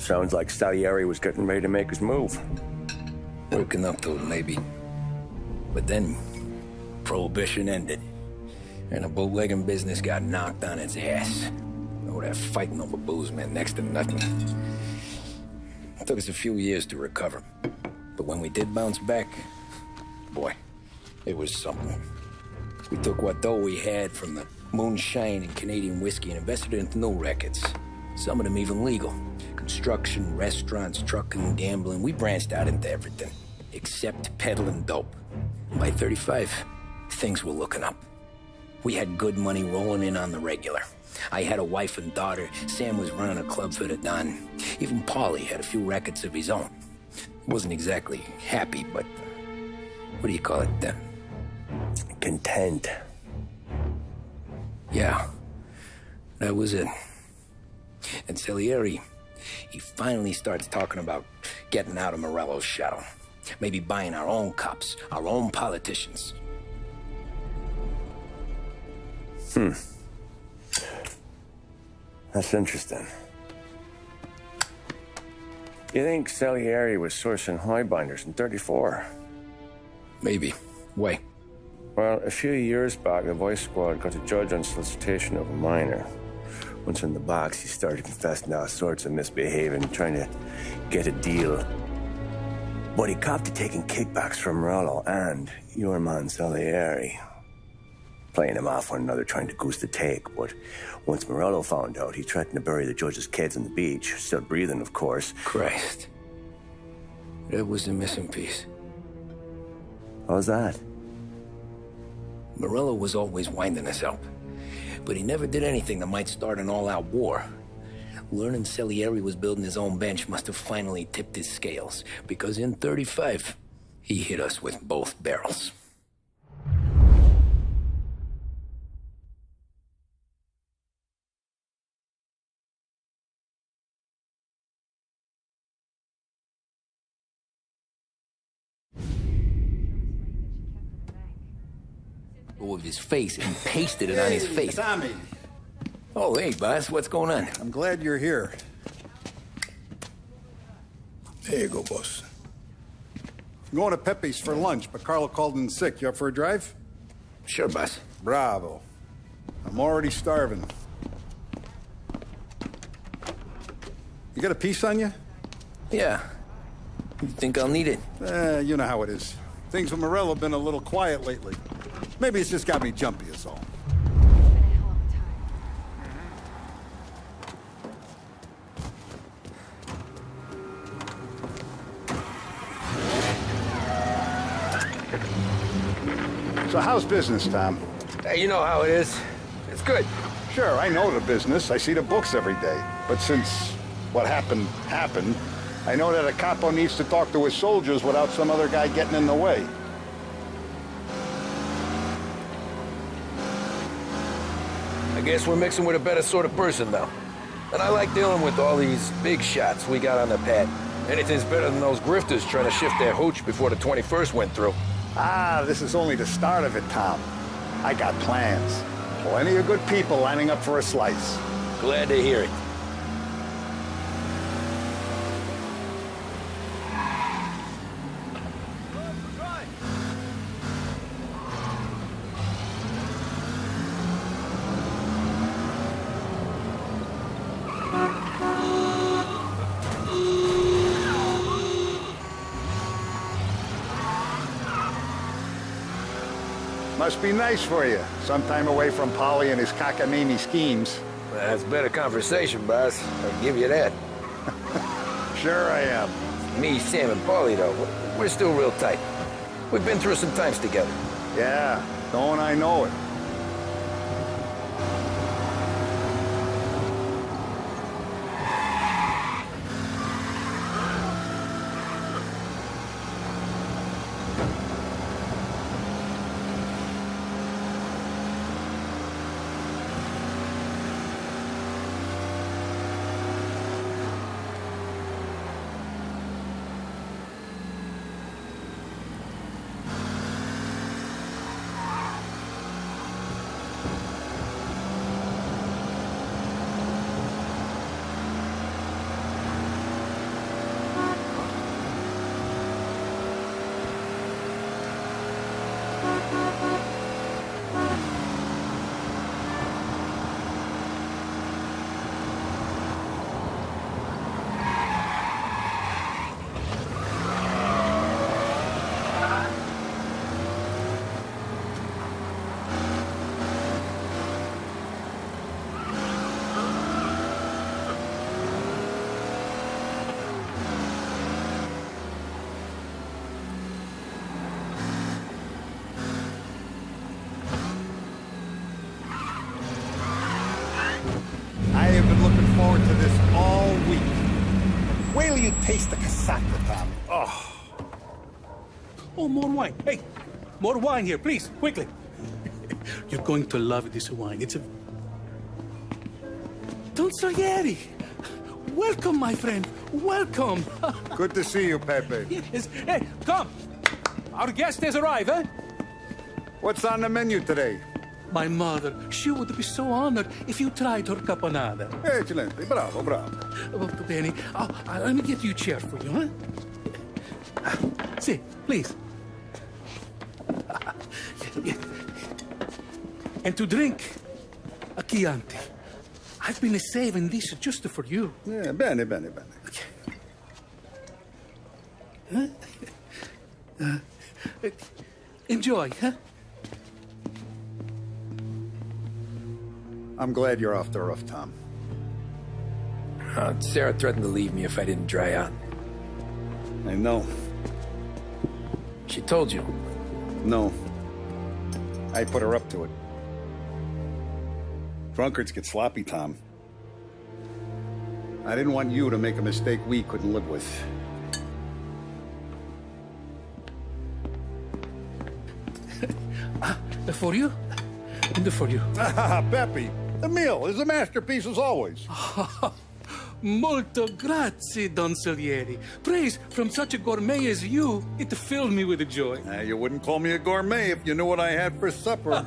Sounds like Salieri was getting ready to make his move. Working up to it, maybe. But then, Prohibition ended, and the bootlegging business got knocked on its ass. Oh, that fighting over booze meant next to nothing. It took us a few years to recover. But when we did bounce back, boy, it was something. We took what dough we had from the moonshine and Canadian whiskey and invested it into new records. Some of them even legal. Construction, restaurants, trucking, gambling. We branched out into everything, except peddling dope. By 35, things were looking up. We had good money rolling in on the regular. I had a wife and daughter. Sam was running a club for the Don. Even Paulie had a few records of his own. He wasn't exactly happy, but what do you call it? Content. Yeah, that was it. And Salieri, he finally starts talking about getting out of Morello's shadow. Maybe buying our own cops, our own politicians. That's interesting. You think Salieri was sourcing highbinders in 34? Maybe. Why? Well, a few years back, the Vice Squad got a judge on solicitation of a minor. Once in the box, he started confessing all sorts of misbehaving, trying to get a deal. But he copped to taking kickbacks from Morello and your man Salieri. Playing him off one another, trying to goose the take. But once Morello found out, he threatened to bury the judge's kids on the beach. Still breathing, of course. Christ. That was the missing piece. How's that? Morello was always winding us up. But he never did anything that might start an all-out war. Learning Salieri was building his own bench must have finally tipped his scales, because in 35, he hit us with both barrels. With his face and pasted it on his face. Tommy. Oh, hey, boss, what's going on? I'm glad you're here. There you go, boss. I'm going to Pepe's for lunch, but Carlo called in sick. You up for a drive? Sure, boss. Bravo. I'm already starving. You got a piece on you? Yeah. You think I'll need it? You know how it is. Things with Morello have been a little quiet lately. Maybe it's just got me jumpy is all. So how's business, Tom? Hey, you know how it is. It's good. Sure, I know the business. I see the books every day. But since what happened, I know that a capo needs to talk to his soldiers without some other guy getting in the way. I guess we're mixing with a better sort of person now. And I like dealing with all these big shots we got on the pad. Anything's better than those grifters trying to shift their hooch before the 21st went through. This is only the start of it, Tom. I got plans. Plenty of good people lining up for a slice. Glad to hear it. Must be nice for you. Some time away from Polly and his cockamamie schemes. That's better conversation, boss. I'll give you that. Sure I am. Me, Sam, and Paulie, though, we're still real tight. We've been through some times together. Yeah, don't I know it. forward to this all week. Wait till you taste the cassata, Tom. Oh, more wine. Hey, more wine here, please, quickly. You're going to love this wine. It's a... Don Salieri! Welcome, my friend. Welcome. Good to see you, Pepe. Yes. Hey, come. Our guest has arrived, eh? What's on the menu today? My mother, she would be so honored if you tried her caponata. Excellent. Bravo, bravo. Molto bene. Oh, let me get you a chair for you, huh? See, please. And to drink, a Chianti. I've been saving this just for you. Yeah, bene, bene, bene. Enjoy, huh? I'm glad you're off the roof, Tom. Sarah threatened to leave me if I didn't dry out. I know. She told you. No. I put her up to it. Drunkards get sloppy, Tom. I didn't want you to make a mistake we couldn't live with. For you? And for you. Pepe, the meal is a masterpiece as always. Molto grazie, Don Salieri. Praise from such a gourmet as you, it filled me with joy. You wouldn't call me a gourmet if you knew what I had for supper.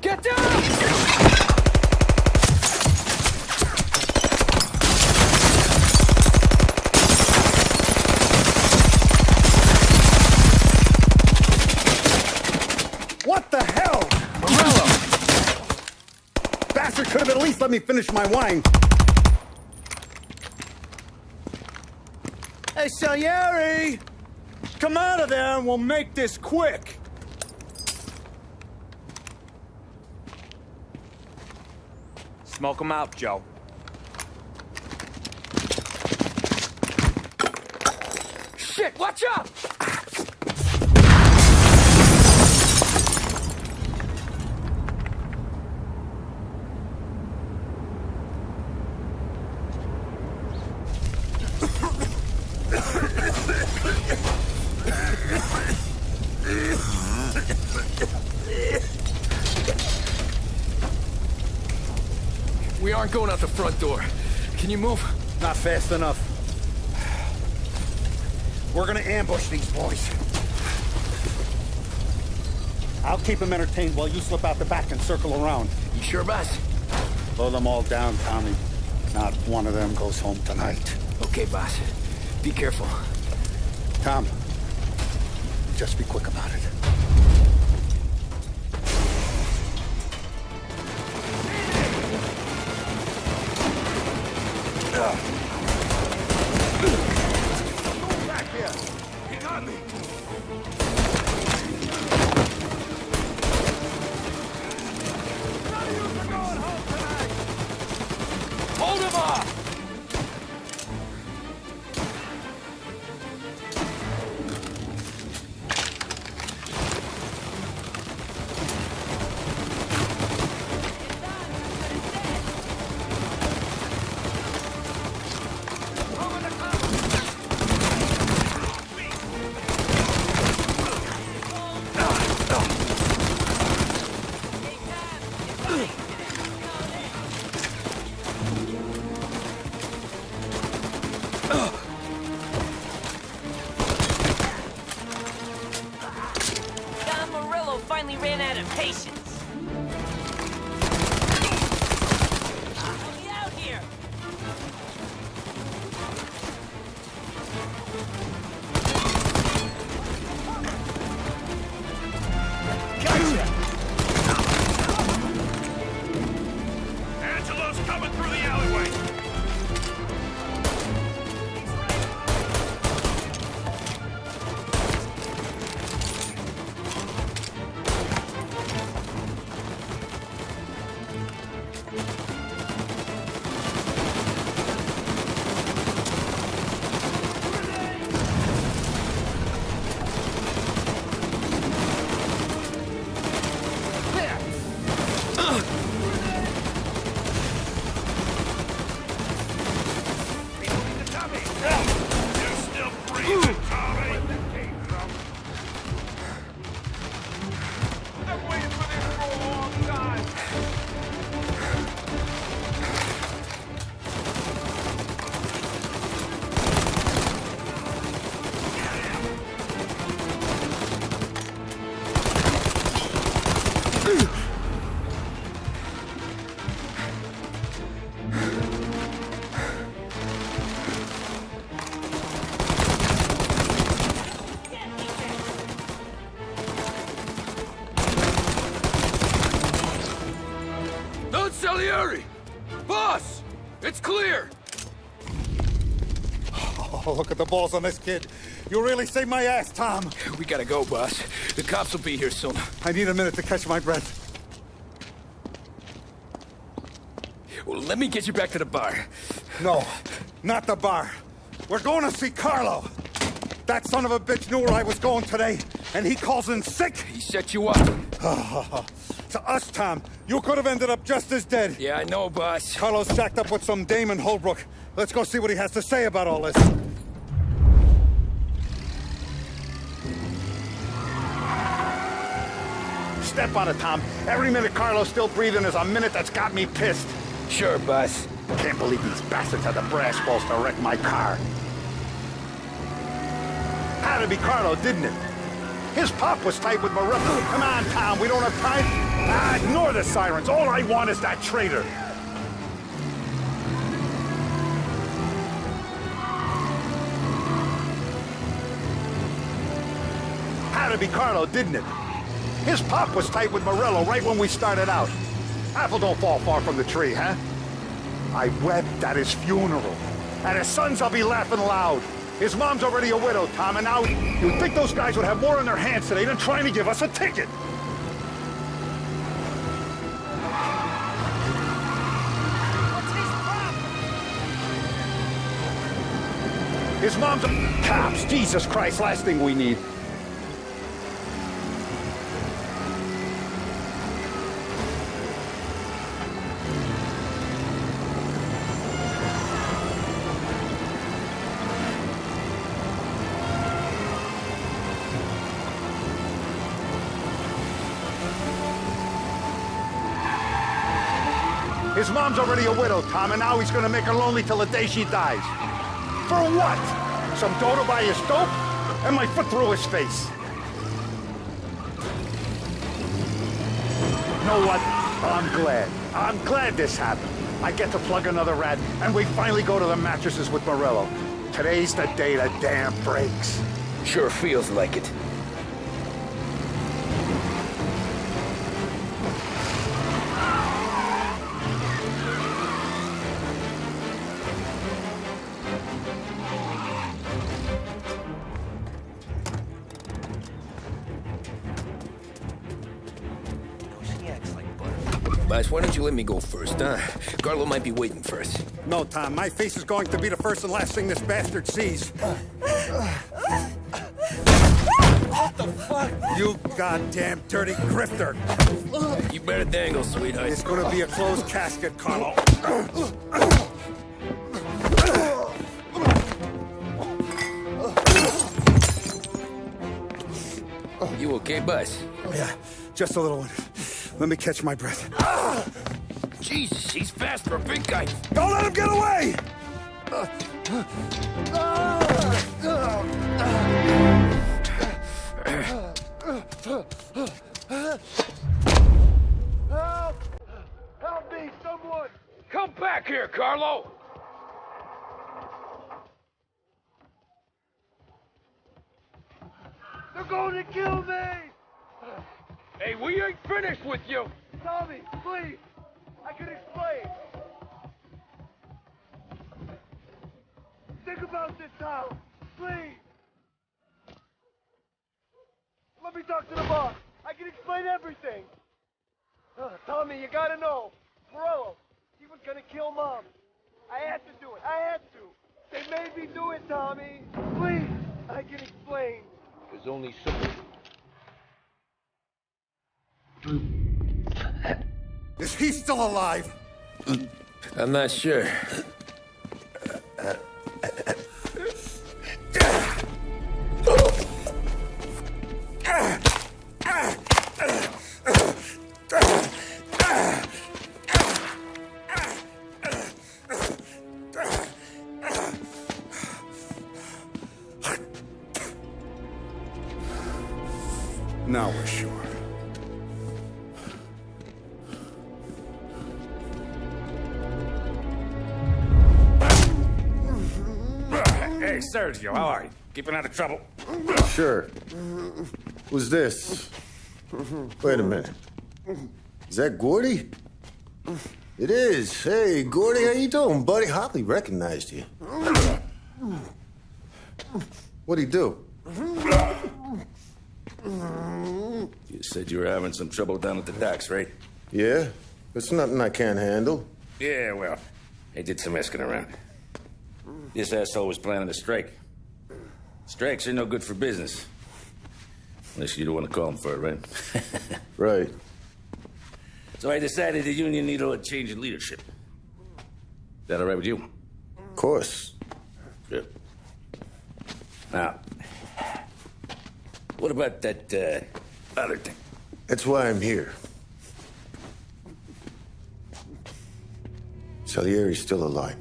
Get down! What the hell? Morello! Bastard could have at least let me finish my wine. Hey, Salieri! Come out of there and we'll make this quick. Smoke 'em out, Joe. Shit, watch out! We aren't going out the front door. Can you move? Not fast enough. We're gonna ambush these boys. I'll keep them entertained while you slip out the back and circle around. You sure, boss? Blow them all down, Tommy. Not one of them goes home tonight. Okay, boss. Be careful. Tom, just be quick about it. Back here. He got me. Hold him off! Finally ran out of patience. Help me out here. Gotcha! Angelo's coming through the alleyway. clear! Oh, look at the balls on this kid. You really saved my ass, Tom. We gotta go, boss. The cops will be here soon. I need a minute to catch my breath. Well, let me get you back to the bar. No, not the bar. We're going to see Carlo. That son of a bitch knew where I was going today, and he calls in sick. He set you up. To us, Tom, you could have ended up just as dead. Yeah, I know, boss. Carlo's shacked up with some dame in Holbrook. Let's go see what he has to say about all this. Step on it, Tom. Every minute Carlo's still breathing is a minute that's got me pissed. Sure, boss. Can't believe these bastards had the brass balls to wreck my car. Had to be Carlo, didn't it? His pop was tight with Morello. Come on, Tom, we don't have time. Ignore the sirens. All I want is that traitor. Had to be Carlo, didn't it? His pop was tight with Morello right when we started out. Apple don't fall far from the tree, huh? I wept at his funeral. At his sons, I'll be laughing loud. His mom's already a widow, Tom, and now you'd think those guys would have more in their hands today than trying to give us a ticket. His mom's a... Cops, Jesus Christ, last thing we need. His mom's already a widow, Tom, and now he's gonna make her lonely till the day she dies. For what? Some dough to buy his dope? And my foot through his face. You know what? I'm glad. I'm glad this happened. I get to plug another rat, and we finally go to the mattresses with Morello. Today's the day the dam breaks. Sure feels like it. Boss, why don't you let me go first, huh? Carlo might be waiting for us. No, Tom, my face is going to be the first and last thing this bastard sees. What the fuck? You goddamn dirty grifter. You better dangle, sweetheart. It's gonna be a closed casket, Carlo. You okay, boss? Yeah, just a little one. Let me catch my breath. Jesus, he's fast for a big guy. Don't let him get away! Help me, someone! Come back here, Carlo! They're going to kill me! Hey, we ain't finished with you! Tommy, please! I can explain! Think about this now! Please! Let me talk to the boss! I can explain everything! Tommy, you gotta know! Morello, he was gonna kill Mom! I had to do it! I had to! They made me do it, Tommy! Please! I can explain! There's only so... Is he still alive? I'm not sure. Now we're sure. Hey, Sergio, how are you? Keeping out of trouble? Sure. Who's this? Wait a minute. Is that Gordy? It is. Hey, Gordy, how you doing, buddy? Hardly recognized you. What'd he do? You said you were having some trouble down at the docks, right? Yeah? It's nothing I can't handle. Yeah, well, I did some asking around. This asshole was planning a strike. Strikes are no good for business. Unless you don't want to call him for it, right? Right. So I decided the union needed a change in leadership. Is that all right with you? Of course. Good. Now, what about that, other thing? That's why I'm here. Salieri's still alive.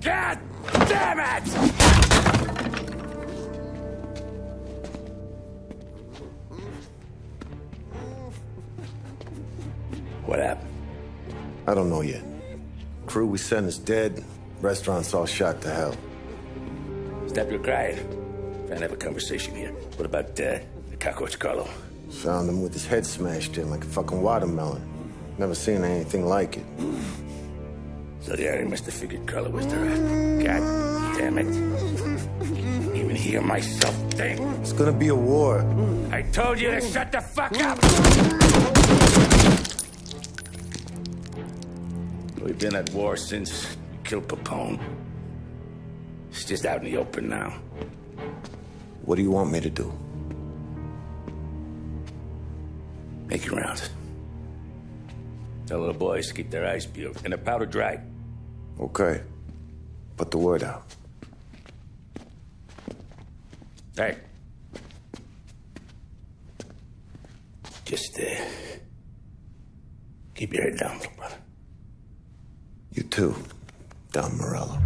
God damn it! What happened? I don't know yet. Crew we sent is dead. Restaurant's all shot to hell. Stop your crying. Trying to have a conversation here. What about, the cockroach Carlo? Found him with his head smashed in like a fucking watermelon. Never seen anything like it. So the Ari must have figured Carlo was the rat. God damn it. Can't even hear myself think. It's gonna be a war. I told you to shut the fuck up! We've been at war since we killed Papone. It's just out in the open now. What do you want me to do? Make your rounds. Tell little boys to keep their eyes peeled and their powder dry. Okay. Put the word out. Hey. Just, keep your head down, little brother. You too, Don Morello.